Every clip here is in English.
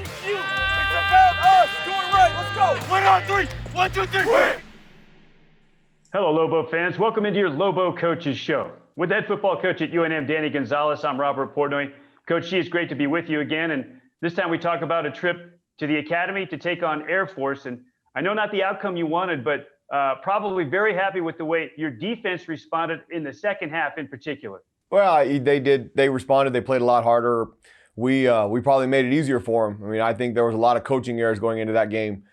It's you. It's about us. Do it right. Let's go. 1 on 3. 1, 2, 3. Win. Hello, Lobo fans. Welcome into your Lobo Coaches Show. With head football coach at UNM, Danny Gonzales, I'm Robert Portnoy. Coach G, it's great to be with you again. And this time we talk about a trip to the academy to take on Air Force. And I know not the outcome you wanted, but probably very happy with the way your defense responded in the second half in particular. Well, they did. They responded. They played a lot harder. We probably made it easier for them. I mean, I think there was a lot of coaching errors going into that game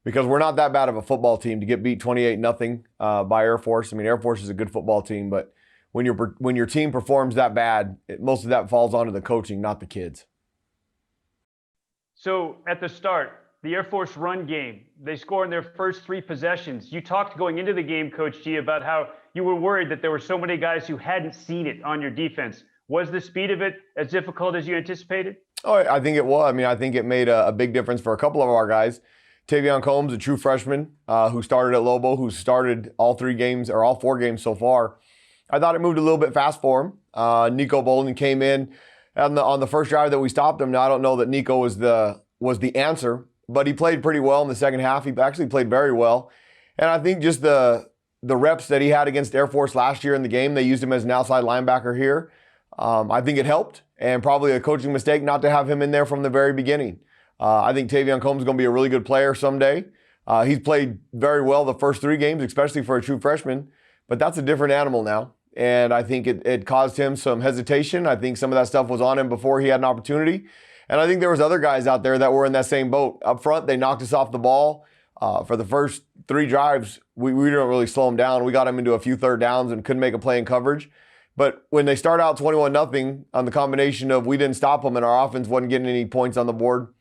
because we're not that bad of a football team to get beat 28-0 by Air Force. I mean, Air Force is a good football team, but when your team performs that bad, most of that falls onto the coaching, not the kids. So at the start, the Air Force run game, they score in their first 3 possessions. You talked going into the game, Coach G, about how you were worried that there were so many guys who hadn't seen it on your defense. Was the speed of it as difficult as you anticipated? Oh, I think it was. I mean, I think it made a big difference for a couple of our guys. Tavion Combs, a true freshman who started at Lobo, who started all 4 games so far. I thought it moved a little bit fast for him. Nico Bolden came in on the first drive that we stopped him. Now, I don't know that Nico was the answer, but he played pretty well in the second half. He actually played very well. And I think just the reps that he had against Air Force last year in the game, they used him as an outside linebacker here. I think it helped, and probably a coaching mistake not to have him in there from the very beginning. I think Tavion Combs is going to be a really good player someday. He's played very well the first 3 games, especially for a true freshman, but that's a different animal now. And I think it caused him some hesitation. I think some of that stuff was on him before he had an opportunity. And I think there was other guys out there that were in that same boat. Up front, they knocked us off the ball. For the first 3 drives, we didn't really slow them down. We got them into a few third downs and couldn't make a play in coverage. But when they start out 21-0 on the combination of we didn't stop them and our offense wasn't getting any points on the board,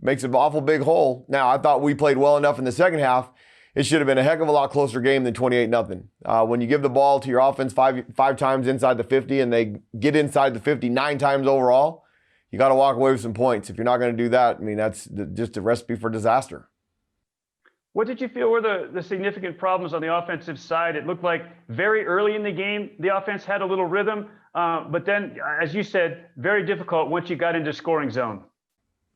makes an awful big hole. Now, I thought we played well enough in the second half. It should have been a heck of a lot closer game than 28-0. When you give the ball to your offense five times inside the 50 and they get inside the 50 9 times overall, you got to walk away with some points. If you're not going to do that, I mean, that's just a recipe for disaster. What did you feel were the significant problems on the offensive side? It looked like very early in the game, the offense had a little rhythm, but then, as you said, very difficult once you got into scoring zone.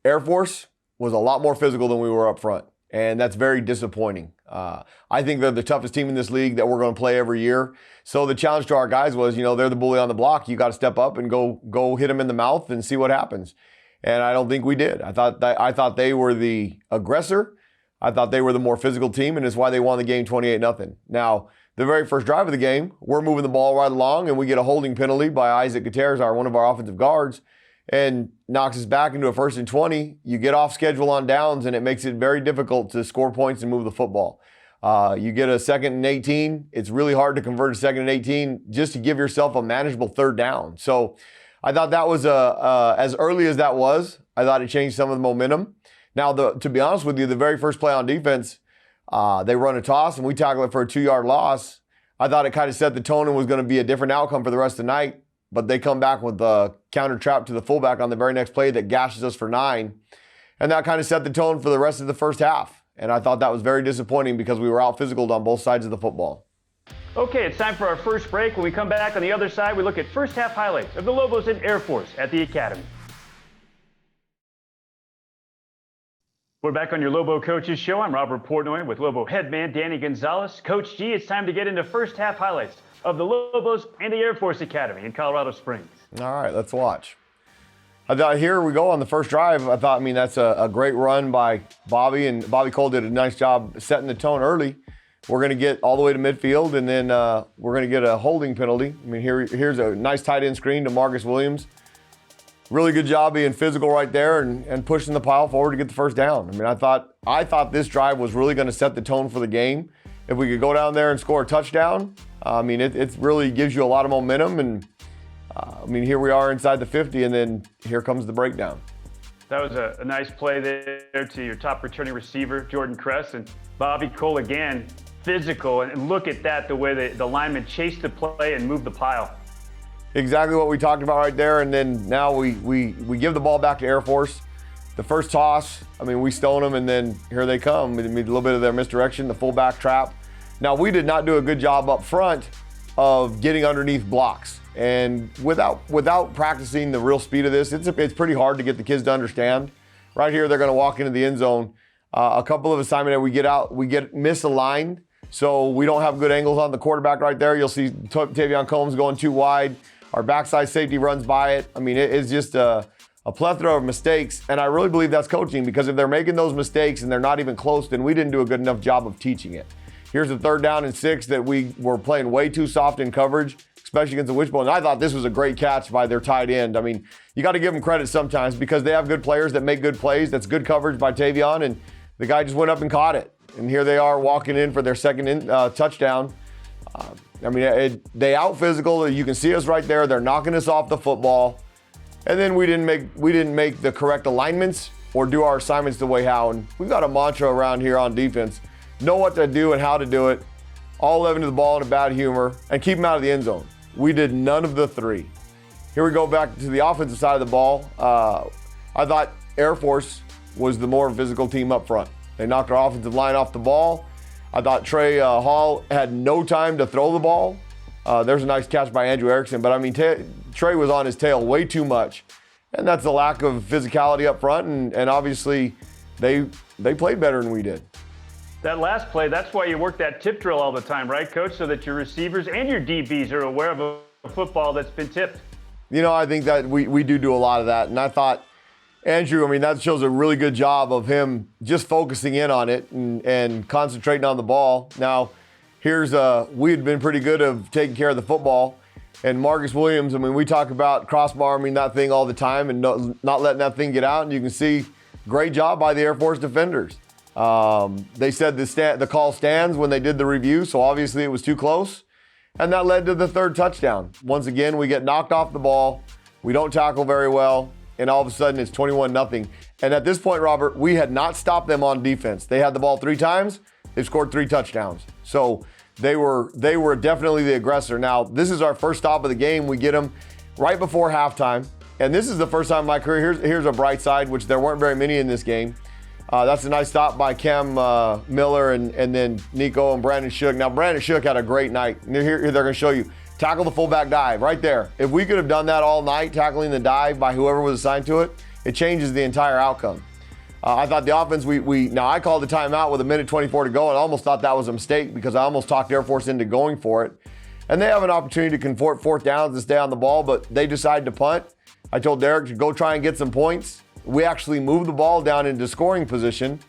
Air Force was a lot more physical than we were up front, and that's very disappointing. I think they're the toughest team in this league that we're going to play every year. So the challenge to our guys was, they're the bully on the block. You got to step up and go hit them in the mouth and see what happens. And I don't think we did. I thought they were the aggressor. I thought they were the more physical team, and it's why they won the game 28-0. Now, the very first drive of the game, we're moving the ball right along, and we get a holding penalty by Isaac Gutierrez, one of our offensive guards, and knocks us back into a 1st and 20. You get off schedule on downs, and it makes it very difficult to score points and move the football. You get a 2nd and 18. It's really hard to convert a 2nd and 18 just to give yourself a manageable 3rd down. So I thought that was as early as that was, I thought it changed some of the momentum. Now, to be honest with you, the very first play on defense, they run a toss and we tackle it for a 2-yard loss. I thought it kind of set the tone and was going to be a different outcome for the rest of the night, but they come back with the counter trap to the fullback on the very next play that gashes us for 9. And that kind of set the tone for the rest of the first half. And I thought that was very disappointing because we were out-physicaled on both sides of the football. Okay, it's time for our first break. When we come back on the other side, we look at first half highlights of the Lobos and Air Force at the Academy. We're back on your Lobo Coaches Show. I'm Robert Portnoy with Lobo head man Danny Gonzales. Coach G, it's time to get into first half highlights of the Lobos and the Air Force Academy in Colorado Springs. All right, let's watch. I thought here we go on the first drive. I thought, that's a great run by Bobby, and Bobby Cole did a nice job setting the tone early. We're going to get all the way to midfield, and then we're going to get a holding penalty. Here's a nice tight end screen to Marcus Williams. Really good job being physical right there and pushing the pile forward to get the first down. I thought this drive was really going to set the tone for the game. If we could go down there and score a touchdown, it really gives you a lot of momentum. And here we are inside the 50, and then here comes the breakdown. That was a nice play there to your top returning receiver, Jordan Kress, and Bobby Cole again, physical. And look at that, the way the lineman chased the play and moved the pile. Exactly what we talked about right there. And then now we give the ball back to Air Force. The first toss, we stone them, and then here they come. A little bit of their misdirection, the fullback trap. Now, we did not do a good job up front of getting underneath blocks. And without practicing the real speed of this, it's pretty hard to get the kids to understand right here, they're going to walk into the end zone. A couple of assignments that we get misaligned, so we don't have good angles on the quarterback right there. You'll see Tavion Combs going too wide. Our backside safety runs by it. I mean, it's just a plethora of mistakes, and I really believe that's coaching, because if they're making those mistakes and they're not even close, then we didn't do a good enough job of teaching it. Here's a 3rd down and 6 that we were playing way too soft in coverage, especially against the wishbone. And I thought this was a great catch by their tight end. I mean, you got to give them credit sometimes, because they have good players that make good plays. That's good coverage by Tavion, and the guy just went up and caught it. And here they are walking in for their second touchdown. I mean, they out physical. You can see us right there. They're knocking us off the football. And then we didn't make the correct alignments or do our assignments the way how. And we've got a mantra around here on defense: know what to do and how to do it. All 11 to the ball in a bad humor, and keep them out of the end zone. We did none of the 3. Here we go back to the offensive side of the ball. I thought Air Force was the more physical team up front. They knocked our offensive line off the ball. I thought Trey Hall had no time to throw the ball. There's a nice catch by Andrew Erickson, but I mean, Trey was on his tail way too much. And that's the lack of physicality up front, and obviously they played better than we did. That last play, that's why you work that tip drill all the time, right, Coach? So that your receivers and your DBs are aware of a football that's been tipped. You know, I think that we do a lot of that. And I thought Andrew, I mean, that shows a really good job of him just focusing in on it and concentrating on the ball. Now, we had been pretty good of taking care of the football. And Marcus Williams, I mean, we talk about cross-barming that thing all the time and not letting that thing get out. And you can see, great job by the Air Force defenders. They said the call stands when they did the review, so obviously it was too close. And that led to the 3rd touchdown. Once again, we get knocked off the ball. We don't tackle very well. And all of a sudden, it's 21-0. And at this point, Robert, we had not stopped them on defense. They had the ball 3 times. They've scored 3 touchdowns. So they were definitely the aggressor. Now, this is our first stop of the game. We get them right before halftime. And this is the first time in my career. Here's a bright side, which there weren't very many in this game. That's a nice stop by Cam Miller and then Nico and Brandon Shook. Now, Brandon Shook had a great night. Here they're going to show you. Tackle the fullback dive right there. If we could have done that all night, tackling the dive by whoever was assigned to it, it changes the entire outcome. I thought the offense, now I called the timeout with 1:24 to go, and I almost thought that was a mistake because I almost talked Air Force into going for it. And they have an opportunity to convert 4th downs and stay on the ball, but they decided to punt. I told Derek to go try and get some points. We actually moved the ball down into scoring position.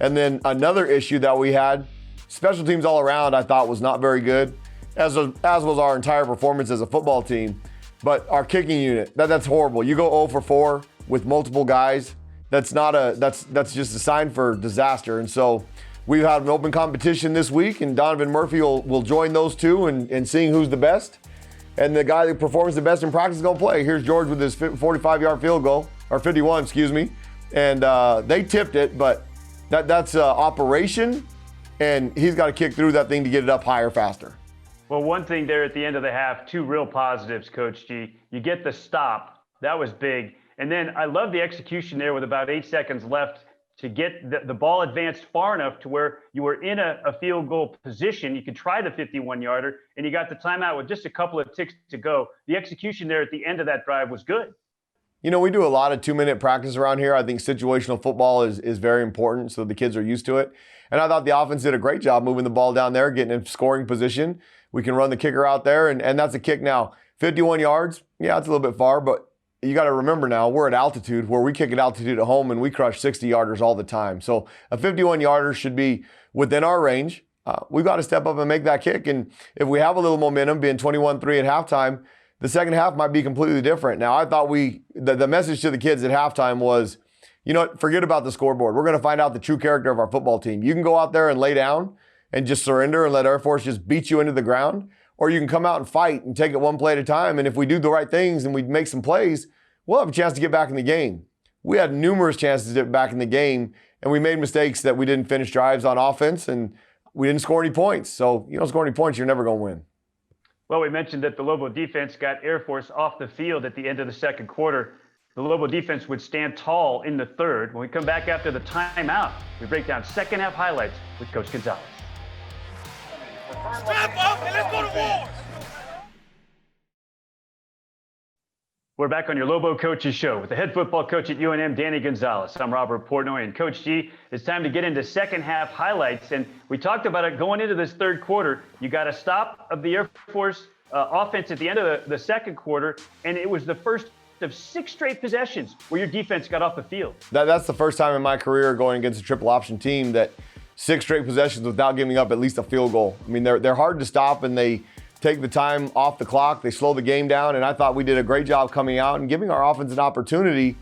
And then another issue that we had, special teams all around, I thought was not very good, as was our entire performance as a football team. But our kicking unit, that's horrible. You go 0 for 4 with multiple guys. That's just a sign for disaster. And so we've had an open competition this week, and Donovan Murphy will join those two and seeing who's the best. And the guy that performs the best in practice is going to play. Here's George with his 45-yard field goal, or 51, excuse me. And they tipped it, but that's operation, and he's got to kick through that thing to get it up higher, faster. Well, one thing there at the end of the half, 2 real positives, Coach G. You get the stop. That was big. And then I love the execution there with about 8 seconds left to get the ball advanced far enough to where you were in a field goal position. You could try the 51-yarder, and you got the timeout with just a couple of ticks to go. The execution there at the end of that drive was good. You know, we do a lot of 2-minute practice around here. I think situational football is very important, so the kids are used to it. And I thought the offense did a great job moving the ball down there, getting in scoring position. We can run the kicker out there, and that's a kick now. 51 yards, yeah, it's a little bit far, but you got to remember now, we're at altitude where we kick at altitude at home, and we crush 60-yarders all the time. So a 51-yarder should be within our range. We've got to step up and make that kick. And if we have a little momentum, being 21-3 at halftime, the second half might be completely different. Now, I thought the message to the kids at halftime was, you know what, forget about the scoreboard. We're going to find out the true character of our football team. You can go out there and lay down and just surrender and let Air Force just beat you into the ground, or you can come out and fight and take it one play at a time. And if we do the right things and we make some plays, we'll have a chance to get back in the game. We had numerous chances to get back in the game, and we made mistakes that we didn't finish drives on offense, and we didn't score any points. So you don't score any points, you're never going to win. Well, we mentioned that the Lobo defense got Air Force off the field at the end of the second quarter. The Lobo defense would stand tall in the third. When we come back after the timeout, we break down second half highlights with Coach Gonzales. Step up and let's go to war. We're back on your Lobo Coaches Show with the head football coach at UNM, Danny Gonzales. I'm Robert Portnoy, and Coach G, it's time to get into second half highlights. And we talked about it going into this third quarter. You got a stop of the Air Force offense at the end of the second quarter, and it was the first of 6 straight possessions where your defense got off the field. That's the first time in my career going against a triple option team that 6 straight possessions without giving up at least a field goal. I mean, they're hard to stop, and they take the time off the clock. They slow the game down, and I thought we did a great job coming out and giving our offense an opportunity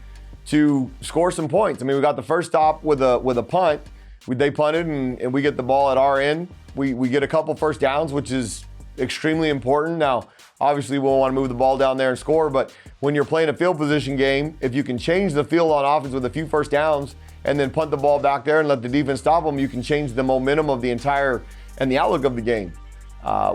to score some points. I mean, we got the first stop with a punt. They punted, and we get the ball at our end. We get a couple first downs, which is extremely important. Now, obviously, we'll want to move the ball down there and score, but when you're playing a field position game, if you can change the field on offense with a few first downs and then punt the ball back there and let the defense stop them, you can change the momentum of the entire and the outlook of the game.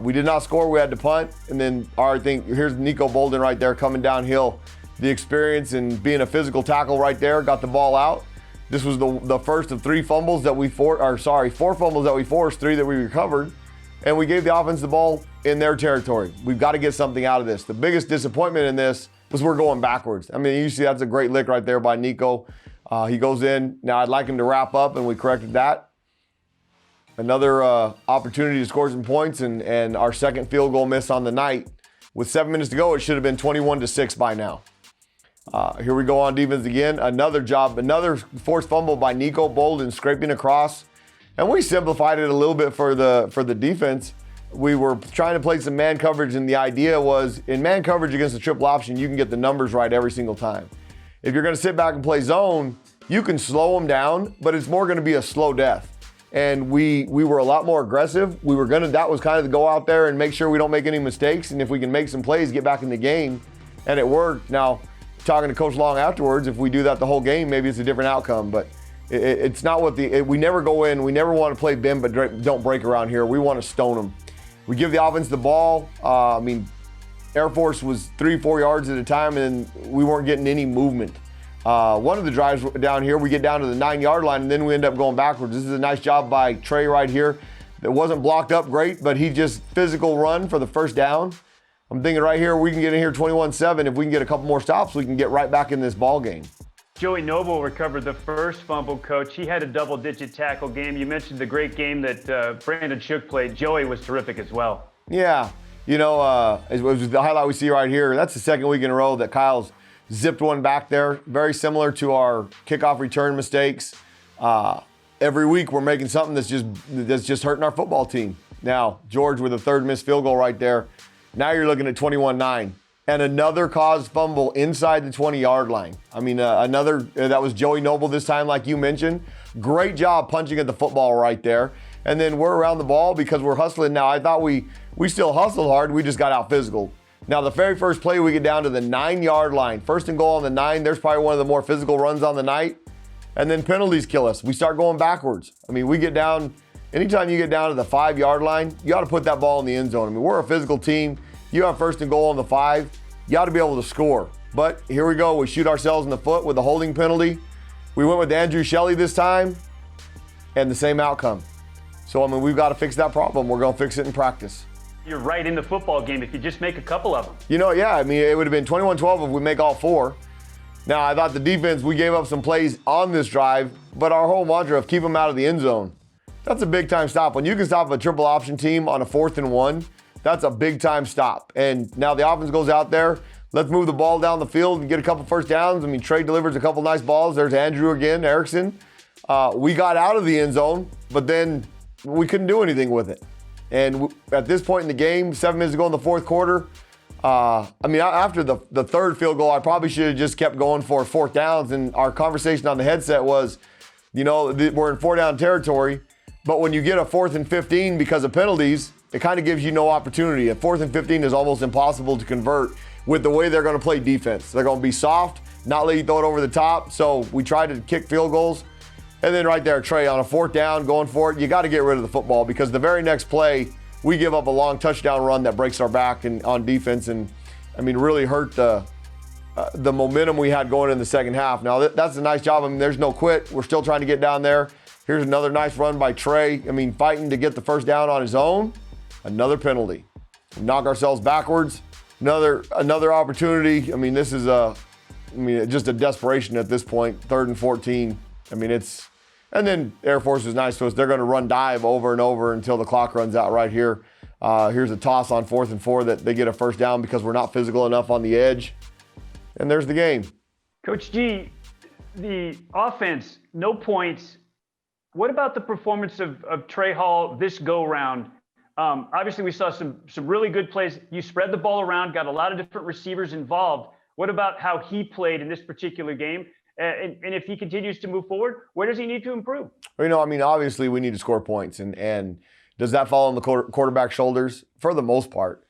We did not score. We had to punt. And then I think here's Nico Bolden right there coming downhill. The experience and being a physical tackle right there, got the ball out. This was the first of 4 fumbles that we forced, 3 that we recovered. And we gave the offense the ball in their territory. We've got to get something out of this. The biggest disappointment in this was we're going backwards. I mean, you see that's a great lick right there by Nico. He goes in. Now I'd like him to wrap up, and we corrected that. Another opportunity to score some points, and our second field goal miss on the night. With 7 minutes to go, it should have been 21-6 by now. Here we go on defense again. Another forced fumble by Nico Bolden, scraping across. And we simplified it a little bit for the defense. We were trying to play some man coverage, and the idea was in man coverage against a triple option, you can get the numbers right every single time. If you're going to sit back and play zone, you can slow them down, but it's more going to be a slow death. And we were a lot more aggressive. That was kind of to go out there and make sure we don't make any mistakes. And if we can make some plays, get back in the game. And it worked. Now, talking to Coach Long afterwards, if we do that the whole game, maybe it's a different outcome. But it's not we never go in. We never want to play bend but don't break around here. We want to stone them. We give the offense the ball. Air Force was 3-4 yards at a time, and we weren't getting any movement. One of the drives down here, we get down to the 9-yard line, and then we end up going backwards. This is a nice job by Trey right here. It wasn't blocked up great, but he just physical run for the first down. I'm thinking right here, we can get in here 21-7. If we can get a couple more stops, we can get right back in this ball game. Joey Noble recovered the first fumble, Coach. He had a double-digit tackle game. You mentioned the great game that Brandon Shook played. Joey was terrific as well. Yeah, it was the highlight we see right here. That's the second week in a row that Kyle's zipped one back there. Very similar to our kickoff return mistakes. Every week we're making something that's just hurting our football team. Now, George with a third missed field goal right there. Now you're looking at 21-9. And another caused fumble inside the 20-yard line. That was Joey Noble this time, like you mentioned. Great job punching at the football right there. And then we're around the ball because we're hustling. Now, I thought we still hustled hard. We just got out physical. Now, the very first play, we get down to the 9-yard line. First and goal on the 9. There's probably one of the more physical runs on the night. And then penalties kill us. We start going backwards. We get down. Anytime you get down to the 5-yard line, you ought to put that ball in the end zone. We're a physical team. You have first and goal on the 5. You ought to be able to score. But here we go. We shoot ourselves in the foot with a holding penalty. We went with Andrew Shelley this time, and the same outcome. So, we've got to fix that problem. We're going to fix it in practice. You're right in the football game if you just make a couple of them. It would have been 21-12 if we make all 4. Now, I thought the defense, we gave up some plays on this drive, but our whole mantra of keep them out of the end zone, that's a big-time stop. When you can stop a triple option team on a 4th and 1, that's a big-time stop. And now the offense goes out there. Let's move the ball down the field and get a couple first downs. Trey delivers a couple nice balls. There's Andrew again, Erickson. We got out of the end zone, but then we couldn't do anything with it. And at this point in the game, 7 minutes to go in the fourth quarter, after the third field goal, I probably should have just kept going for 4th downs. And our conversation on the headset was, we're in 4-down territory, but when you get a 4th and 15 because of penalties, it kind of gives you no opportunity. A 4th and 15 is almost impossible to convert with the way they're going to play defense. They're going to be soft, not let you throw it over the top. So we tried to kick field goals. And then right there, Trey, on a 4th down, going for it, you got to get rid of the football because the very next play, we give up a long touchdown run that breaks our back on defense and, really hurt the momentum we had going in the second half. Now, that's a nice job. There's no quit. We're still trying to get down there. Here's another nice run by Trey. Fighting to get the first down on his own. Another penalty. We knock ourselves backwards. Another opportunity. I mean, this is just a desperation at this point. 3rd and 14. I mean, and then Air Force is nice to us. They're going to run dive over and over until the clock runs out right here. Here's a toss on 4th and 4 that they get a first down because we're not physical enough on the edge. And there's the game. Coach G, the offense, no points. What about the performance of Trey Hall this go-round? Obviously, we saw some really good plays. You spread the ball around, got a lot of different receivers involved. What about how he played in this particular game? And if he continues to move forward, where does he need to improve? Well, obviously we need to score points. And does that fall on the quarterback's shoulders? For the most part.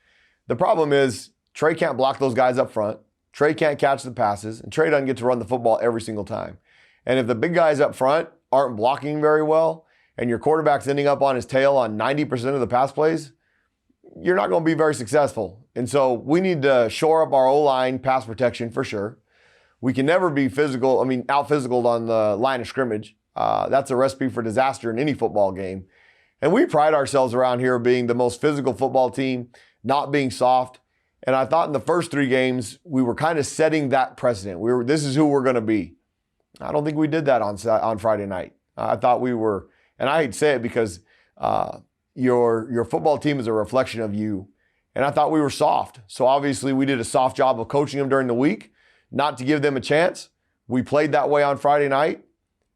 The problem is Trey can't block those guys up front. Trey can't catch the passes. And Trey doesn't get to run the football every single time. And if the big guys up front aren't blocking very well, and your quarterback's ending up on his tail on 90% of the pass plays, you're not going to be very successful. And so we need to shore up our O-line pass protection for sure. We can never be out-physicaled on the line of scrimmage. That's a recipe for disaster in any football game. And we pride ourselves around here being the most physical football team, not being soft. And I thought in the first 3 games, we were kind of setting that precedent. This is who we're going to be. I don't think we did that on Friday night. I thought we were, and I hate to say it because your football team is a reflection of you. And I thought we were soft. So obviously we did a soft job of coaching them during the week, not to give them a chance. We played that way on Friday night.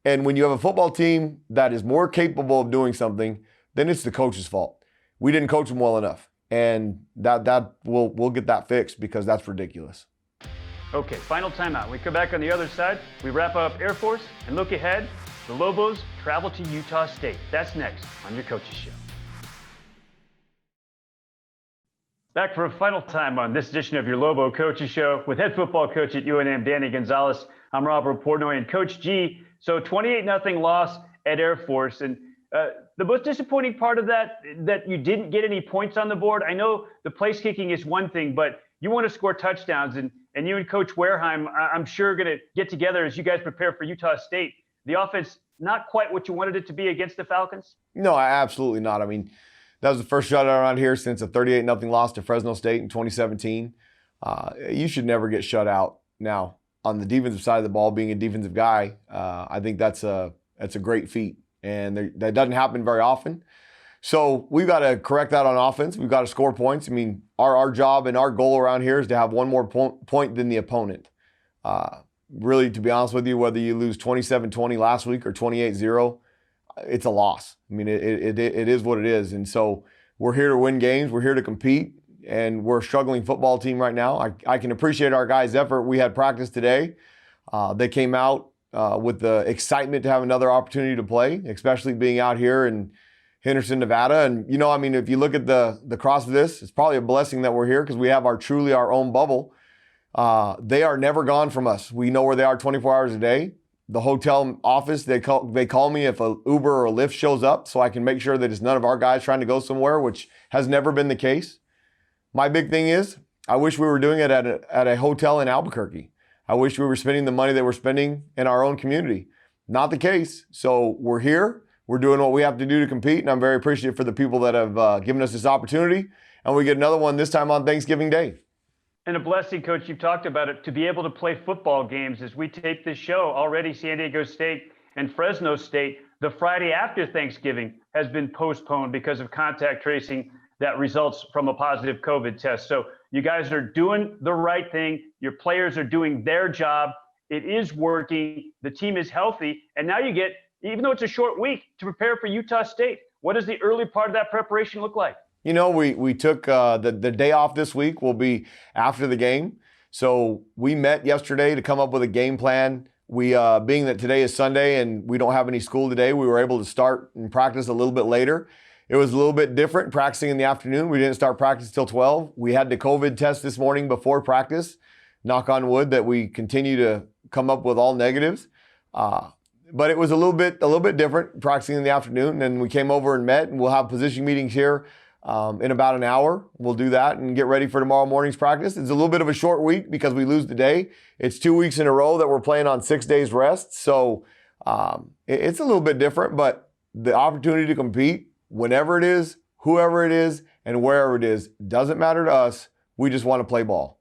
And when you have a football team that is more capable of doing something, then it's the coach's fault. We didn't coach them well enough. And we'll get that fixed because that's ridiculous. Okay, final timeout. We come back on the other side. We wrap up Air Force and look ahead. The Lobos travel to Utah State. That's next on your Coaches Show. Back for a final time on this edition of your Lobo Coaches Show with head football coach at UNM, Danny Gonzales. I'm Robert Portnoy and Coach G. So 28-0 loss at Air Force. And the most disappointing part of that you didn't get any points on the board. I know the place kicking is one thing, but you want to score touchdowns. And you and Coach Wareheim, I'm sure, going to get together as you guys prepare for Utah State. The offense, not quite what you wanted it to be against the Falcons? No, absolutely not. I mean, that was the first shutout around here since a 38-0 loss to Fresno State in 2017. You should never get shut out. Now, on the defensive side of the ball, being a defensive guy, I think that's a great feat. And that doesn't happen very often. So we've got to correct that on offense. We've got to score points. I mean, our job and our goal around here is to have one more point than the opponent. Really, to be honest with you, whether you lose 27-20 last week or 28-0, it's a loss. I mean, it is what it is. And so we're here to win games. We're here to compete. And we're a struggling football team right now. I can appreciate our guys' effort. We had practice today. They came out with the excitement to have another opportunity to play, especially being out here in Henderson, Nevada. And, if you look at the cross of this, it's probably a blessing that we're here because we have truly our own bubble. They are never gone from us. We know where they are 24 hours a day. The hotel office, they call me if a Uber or a Lyft shows up so I can make sure that it's none of our guys trying to go somewhere, which has never been the case. My big thing is I wish we were doing it at a hotel in Albuquerque. I wish we were spending the money that we're spending in our own community. Not the case. So we're here. We're doing what we have to do to compete, and I'm very appreciative for the people that have given us this opportunity. And we get another one this time on Thanksgiving Day. And a blessing, Coach, you've talked about it, to be able to play football games as we tape this show. Already San Diego State and Fresno State, the Friday after Thanksgiving has been postponed because of contact tracing that results from a positive COVID test. So you guys are doing the right thing. Your players are doing their job. It is working. The team is healthy. And now you get, even though it's a short week, to prepare for Utah State. What does the early part of that preparation look like? We took the day off this week will be after the game. So we met yesterday to come up with a game plan. We, being that today is Sunday and we don't have any school today, we were able to start and practice a little bit later. It was a little bit different practicing in the afternoon. We didn't start practice till 12. We had the COVID test this morning before practice. Knock on wood that we continue to come up with all negatives. But it was a little bit different practicing in the afternoon. And we came over and met, and we'll have position meetings here in about an hour. We'll do that and get ready for tomorrow morning's practice. It's a little bit of a short week because we lose the day. It's 2 weeks in a row that we're playing on 6 days rest. So it's a little bit different, but the opportunity to compete, whenever it is, whoever it is, and wherever it is, doesn't matter to us. We just want to play ball.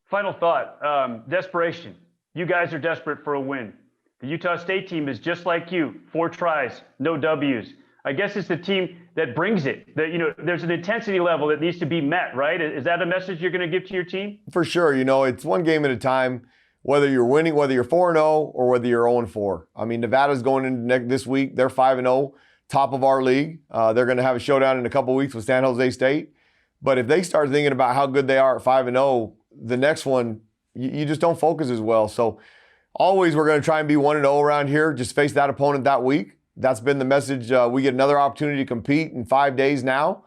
Final thought, desperation. You guys are desperate for a win. The Utah State team is just like you, 4 tries, no W's. I guess it's the team that brings it. There's an intensity level that needs to be met, right? Is that a message you're going to give to your team? For sure. It's one game at a time, whether you're winning, whether you're 4-0 or whether you're 0-4. I mean, Nevada's going into this week. They're 5-0, top of our league. They're going to have a showdown in a couple weeks with San Jose State. But if they start thinking about how good they are at 5-0, the next one, you just don't focus as well. So always we're going to try and be 1-0 around here. Just face that opponent that week. That's been the message. We get another opportunity to compete in 5 days now.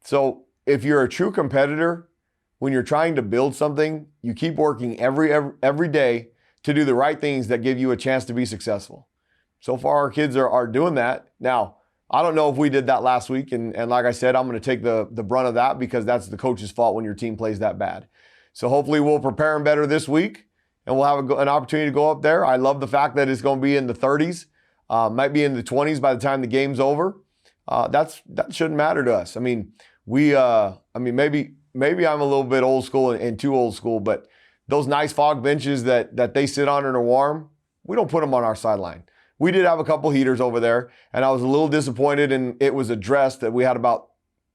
So if you're a true competitor, when you're trying to build something, you keep working every day to do the right things that give you a chance to be successful. So far, our kids are doing that. Now, I don't know if we did that last week. And like I said, I'm going to take the brunt of that because that's the coach's fault when your team plays that bad. So hopefully we'll prepare them better this week and we'll have an opportunity to go up there. I love the fact that it's going to be in the 30s. Might be in the 20s by the time the game's over. That shouldn't matter to us. I mean, maybe I'm a little bit old school and too old school, but those nice fog benches that they sit on and are warm, we don't put them on our sideline. We did have a couple heaters over there, and I was a little disappointed, and it was addressed that we had about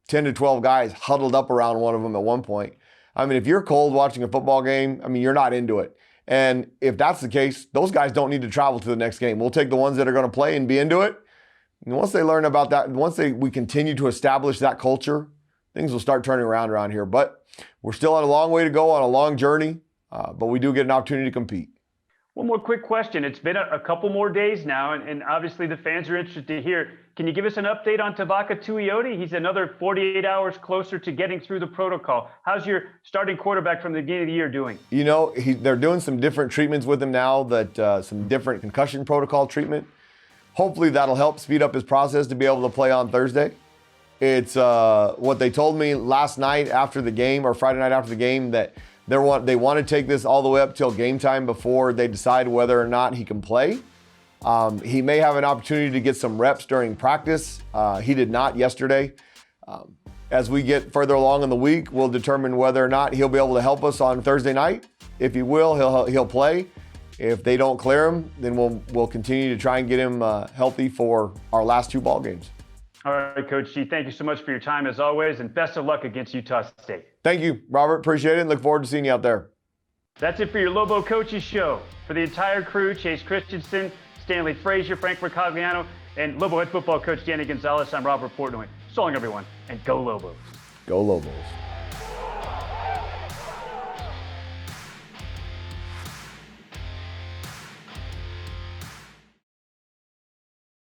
10 to 12 guys huddled up around one of them at one point. I mean, if you're cold watching a football game, I mean, you're not into it. And if that's the case, those guys don't need to travel to the next game. We'll take the ones that are going to play and be into it. And once they learn about that, we continue to establish that culture, things will start turning around here. But we're still on a long way to go, on a long journey, but we do get an opportunity to compete. One more quick question. It's been a couple more days now, and obviously the fans are interested to hear. Can you give us an update on Tavaka Tuioti? He's another 48 hours closer to getting through the protocol. How's your starting quarterback from the beginning of the year doing? They're doing some different treatments with him now, some different concussion protocol treatment. Hopefully that'll help speed up his process to be able to play on Thursday. It's what they told me last night after the game, or Friday night after the game, that they want to take this all the way up till game time before they decide whether or not he can play. He may have an opportunity to get some reps during practice. He did not yesterday. As we get further along in the week, we'll determine whether or not he'll be able to help us on Thursday night. If he will, he'll play. If they don't clear him, then we'll continue to try and get him healthy for our last 2 ball games. All right, Coach G, thank you so much for your time as always, and best of luck against Utah State. Thank you, Robert. Appreciate it, and look forward to seeing you out there. That's it for your Lobo Coaches Show. For the entire crew, Chase Christensen, Stanley Frazier, Frank Mercogliano, and Lobo head football coach Danny Gonzales, I'm Robert Portnoy. So long, everyone, and go Lobos. Go Lobos.